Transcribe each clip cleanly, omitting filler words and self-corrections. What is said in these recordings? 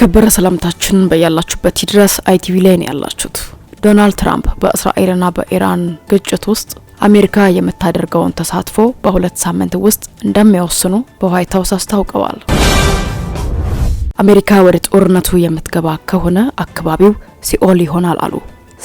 የከበረ ሰላምታችን በያላችሁበት ይድረስ። አይቲቪ ላይ ነው ያላችሁት። ዶናልድ ትራምፕ በእስራኤልና በኢራን ግጭት ውስጥ አሜሪካ የምታደርገውን ተሳትፎ በሁለት ሳምንት ውስጥ እንደሚወስኑ በዋይት ሀውስ አስታውቀዋል። አሜሪካ ወደ ጦርነቱ የምትገባ ከሆነ አካባቢው ሲኦል ይሆናል አሉ።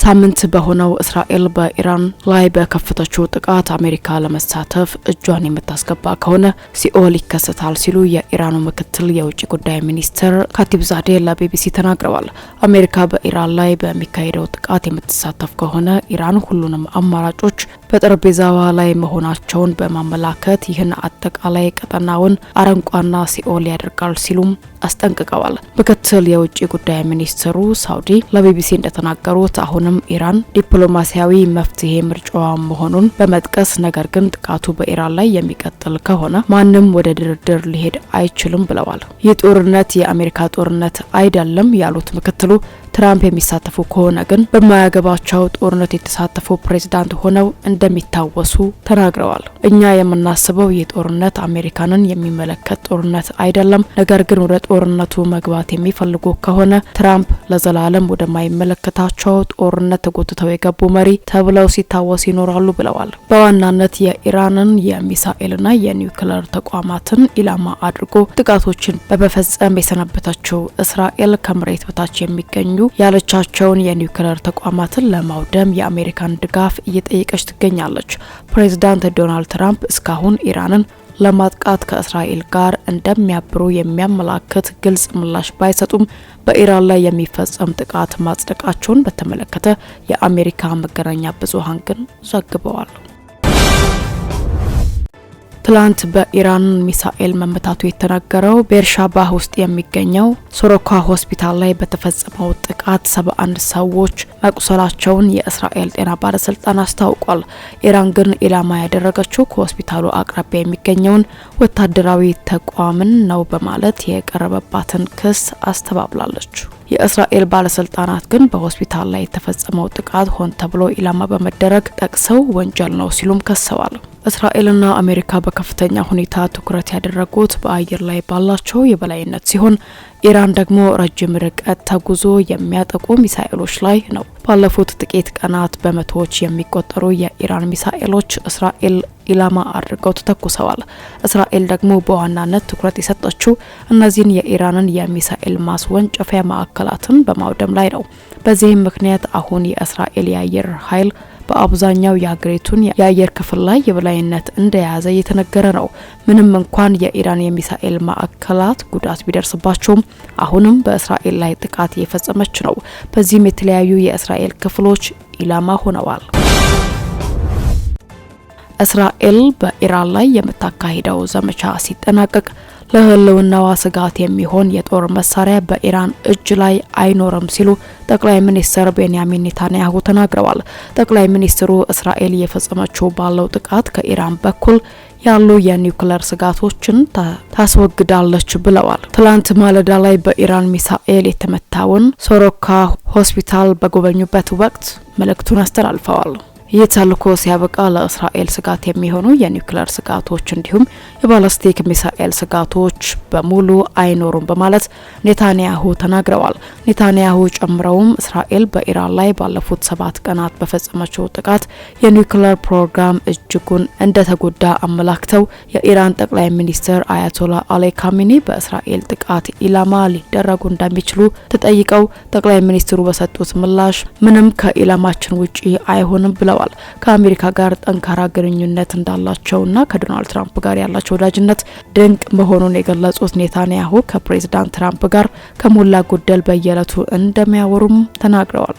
ሳምንት በሆነው እስራኤል በኢራን ላይ በከፈተችው ጥቃት አሜሪካ ለመሳተፍ እጇን የምታስገባ ከሆነ ሲኦል ይከሰታል ሲሉ የኢራኑ ምክትል የውጭ ጉዳይ ሚኒስትር ካቲብ ዛዴ ለቢቢሲ ተናግረዋል። አሜሪካ በኢራን ላይ በሚካሄደው ጥቃት የምትሳተፍ ከሆነ ኢራን ሁሉንም አማራጮች በጠረጴዛዋ ላይ መሆናቸውን በማመላከት ይህን አጠቃላይ ቀጠናውን አረንቋና ሲኦል ያደርጋል ሲሉም አስጠንቅቀዋል። ምክትል የውጭ ጉዳይ ሚኒስትሩ ሳውዲ ለቢቢሲ እንደተናገሩት አሁንም ኢራን ዲፕሎማሲያዊ መፍትሄ ምርጫዋ መሆኑን በመጥቀስ ነገር ግን ጥቃቱ በኢራን ላይ የሚቀጥል ከሆነ ማንም ወደ ድርድር ሊሄድ አይችልም ብለዋል። ይህ ጦርነት የአሜሪካ ጦርነት አይደለም ያሉት ምክትሉ ትራምፕ የሚሳተፉ ከሆነ ግን በማያገባቸው ጦርነት የተሳተፉ ፕሬዝዳንት ሆነው እንደሚታወሱ ተናግረዋል። እኛ የምናስበው ይህ ጦርነት አሜሪካንን የሚመለከት ጦርነት አይደለም። ነገር ግን ወደ ጦርነቱ መግባት የሚፈልጉ ከሆነ ትራምፕ ለዘላለም ወደማይመለከታቸው ጦርነት ተጎትተው የገቡ መሪ ተብለው ሲታወሱ ይኖራሉ ብለዋል። በዋናነት የኢራንን የሚሳኤልና የኒውክሌር ተቋማትን ኢላማ አድርጎ ጥቃቶችን በመፈጸም የሰነበተችው እስራኤል ከመሬት በታች የሚገኙ ያለቻቸውን የኒውክሌር ተቋማትን ለማውደም የአሜሪካን ድጋፍ እየጠየቀች ትገኛለች። ፕሬዝዳንት ዶናልድ ትራምፕ እስካሁን ኢራንን ለማጥቃት ከእስራኤል ጋር እንደሚያብሩ የሚያመላክት ግልጽ ምላሽ ባይሰጡም በኢራን ላይ የሚፈጸም ጥቃት ማጽደቃቸውን በተመለከተ የአሜሪካ መገናኛ ብዙሃን ግን ዘግበዋል። ትላንት በኢራን ሚሳኤል መመታቱ የተነገረው ቤርሻባህ ውስጥ የሚገኘው ሶሮካ ሆስፒታል ላይ በተፈጸመው ጥቃት 71 ሰዎች መቁሰላቸውን የእስራኤል ጤና ባለስልጣን አስታውቋል። ኢራን ግን ኢላማ ያደረገችው ከሆስፒታሉ አቅራቢያ የሚገኘውን ወታደራዊ ተቋምን ነው በማለት የቀረበባትን ክስ አስተባብላለች። የእስራኤል ባለስልጣናት ግን በሆስፒታል ላይ የተፈጸመው ጥቃት ሆን ተብሎ ኢላማ በመደረግ ጠቅሰው ወንጀል ነው ሲሉም ከሰዋል። እስራኤልና አሜሪካ በከፍተኛ ሁኔታ ትኩረት ያደረጉት በአየር ላይ ባላቸው የበላይነት ሲሆን ኢራን ደግሞ ረጅም ርቀት ተጉዞ የሚያጠቁ ሚሳኤሎች ላይ ነው። ባለፉት ጥቂት ቀናት በመቶዎች የሚቆጠሩ የኢራን ሚሳኤሎች እስራኤል ኢላማ አድርገው ተተኩሰዋል። እስራኤል ደግሞ በዋናነት ትኩረት የሰጠችው እነዚህን የኢራንን የሚሳኤል ማስወንጨፊያ ማዕከላትን በማውደም ላይ ነው። በዚህም ምክንያት አሁን የእስራኤል የአየር ኃይል በአብዛኛው የሀገሪቱን የአየር ክፍል ላይ የበላይነት እንደያዘ እየተነገረ ነው። ምንም እንኳን የኢራን የሚሳኤል ማዕከላት ጉዳት ቢደርስባቸውም አሁንም በእስራኤል ላይ ጥቃት እየፈጸመች ነው። በዚህም የተለያዩ የእስራኤል ክፍሎች ኢላማ ሆነዋል። እስራኤል በኢራን ላይ የምታካሂደው ዘመቻ ሲጠናቀቅ ለህልውናዋ ስጋት የሚሆን የጦር መሳሪያ በኢራን እጅ ላይ አይኖርም ሲሉ ጠቅላይ ሚኒስትር ቤንያሚን ኔታንያሁ ተናግረዋል። ጠቅላይ ሚኒስትሩ እስራኤል እየፈጸመችው ባለው ጥቃት ከኢራን በኩል ያሉ የኒውክሌር ስጋቶችን ታስወግዳለች ብለዋል። ትላንት ማለዳ ላይ በኢራን ሚሳኤል የተመታውን ሶሮካ ሆስፒታል በጎበኙበት ወቅት መልእክቱን አስተላልፈዋል። ይህ ተልዕኮ ሲያበቃ ለእስራኤል ስጋት የሚሆኑ የኒውክሌር ስጋቶች እንዲሁም የባላስቲክ ሚሳኤል ስጋቶች በሙሉ አይኖሩም በማለት ኔታንያሁ ተናግረዋል። ኔታንያሁ ጨምረውም እስራኤል በኢራን ላይ ባለፉት 7 ቀናት በፈጸመችው ጥቃት የኒውክሌር ፕሮግራም እጅጉን እንደተጎዳ አመላክተው የኢራን ጠቅላይ ሚኒስትር አያቶላ አሊ ካሚኒ በእስራኤል ጥቃት ኢላማ ሊደረጉ እንደሚችሉ ተጠይቀው ጠቅላይ ሚኒስትሩ በሰጡት ምላሽ ምንም ከኢላማችን ውጪ አይሆንም ብለዋል። ከአሜሪካ ጋር ጠንካራ ግንኙነት እንዳላቸውና ከዶናልድ ትራምፕ ጋር ያላቸው ወዳጅነት ድንቅ መሆኑን የገለጹት ኔታንያሁ ከፕሬዝዳንት ትራምፕ ጋር ከሞላ ጎደል በየዕለቱ እንደሚያወሩም ተናግረዋል።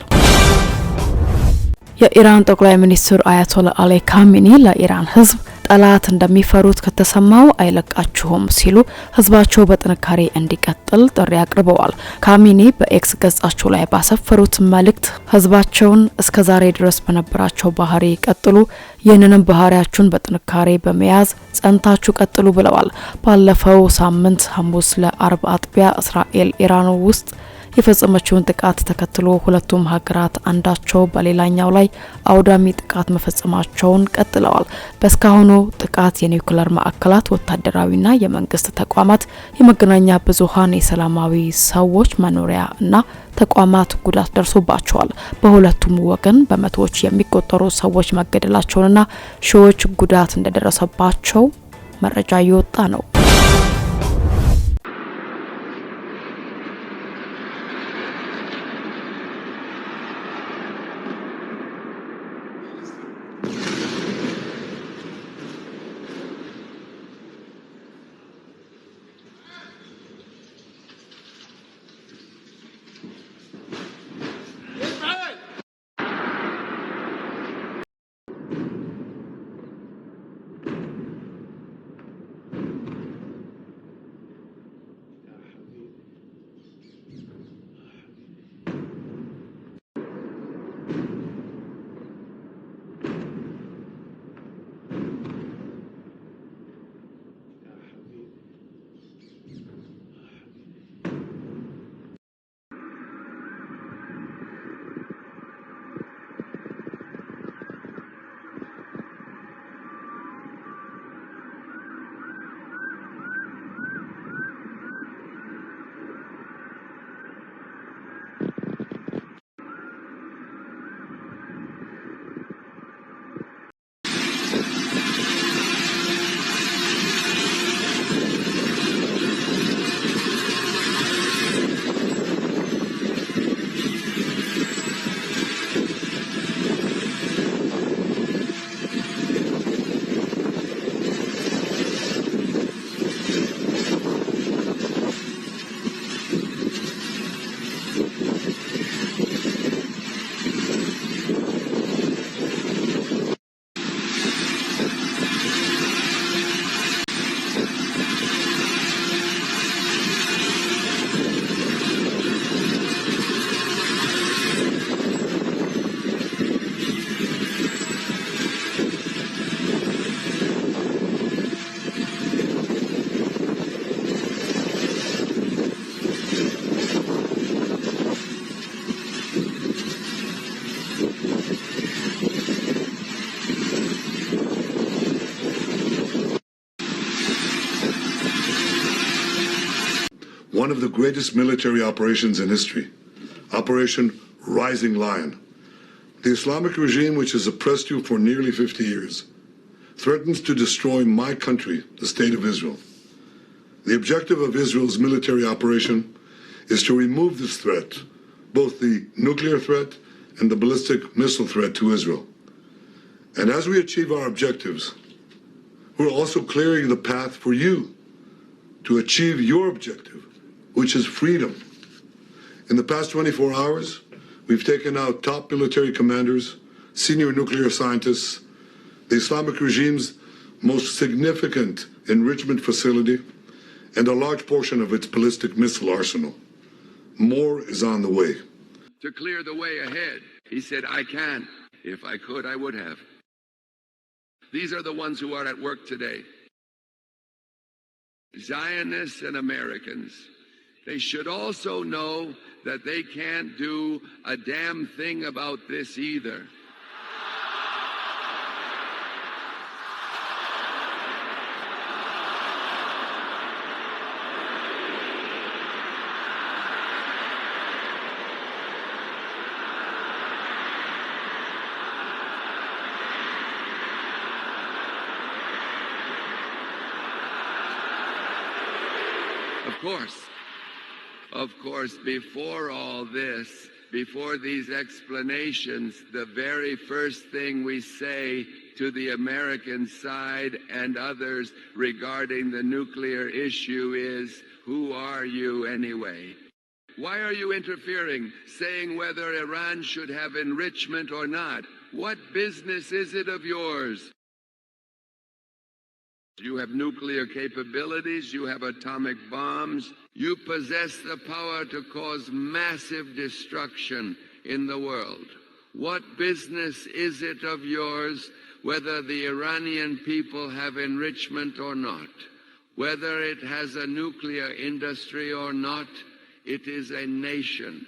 የኢራን ጠቅላይ ሚኒስትር አያቶላ አሊ ካሚኒ ለኢራን ሕዝብ ጠላት እንደሚፈሩት ከተሰማው አይለቃችሁም ሲሉ ህዝባቸው በጥንካሬ እንዲቀጥል ጥሪ አቅርበዋል። ካሚኒ በኤክስ ገጻቸው ላይ ባሰፈሩት መልእክት ህዝባቸውን እስከዛሬ ድረስ በነበራቸው ባህሪ ቀጥሉ፣ ይህንንም ባህሪያችሁን በጥንካሬ በመያዝ ጸንታችሁ ቀጥሉ ብለዋል። ባለፈው ሳምንት ሐሙስ ለአርብ አጥቢያ እስራኤል ኢራን ውስጥ የፈጸመችውን ጥቃት ተከትሎ ሁለቱም ሀገራት አንዳቸው በሌላኛው ላይ አውዳሚ ጥቃት መፈጸማቸውን ቀጥለዋል። በስካሁኑ ጥቃት የኒውክሌር ማዕከላት፣ ወታደራዊና የመንግስት ተቋማት፣ የመገናኛ ብዙሃን፣ የሰላማዊ ሰዎች መኖሪያ እና ተቋማት ጉዳት ደርሶባቸዋል። በሁለቱም ወገን በመቶዎች የሚቆጠሩ ሰዎች መገደላቸውንና ሺዎች ጉዳት እንደደረሰባቸው መረጃ እየወጣ ነው። One of the greatest military operations in history, Operation Rising Lion. The Islamic regime, which has oppressed you for nearly 50 years, threatens to destroy my country, the State of Israel. The objective of Israel's military operation is to remove this threat, both the nuclear threat and the ballistic missile threat to Israel. And as we achieve our objectives, we're also clearing the path for you to achieve your objective, which is freedom. In the past 24 hours, we've taken out top military commanders, senior nuclear scientists, the Islamic regime's most significant enrichment facility, and a large portion of its ballistic missile arsenal. More is on the way. To clear the way ahead, he said, I can. If I could, I would have. These are the ones who are at work today. Zionists and Americans. They should also know that they can't do a damn thing about this either. Of course, before all this, before these explanations, the very first thing we say to the American side and others regarding the nuclear issue is, who are you anyway? Why are you interfering, saying whether Iran should have enrichment or not? What business is it of yours? You have nuclear capabilities, you have atomic bombs, you possess the power to cause massive destruction in the world. What business is it of yours whether the Iranian people have enrichment or not? Whether it has a nuclear industry or not? It is a nation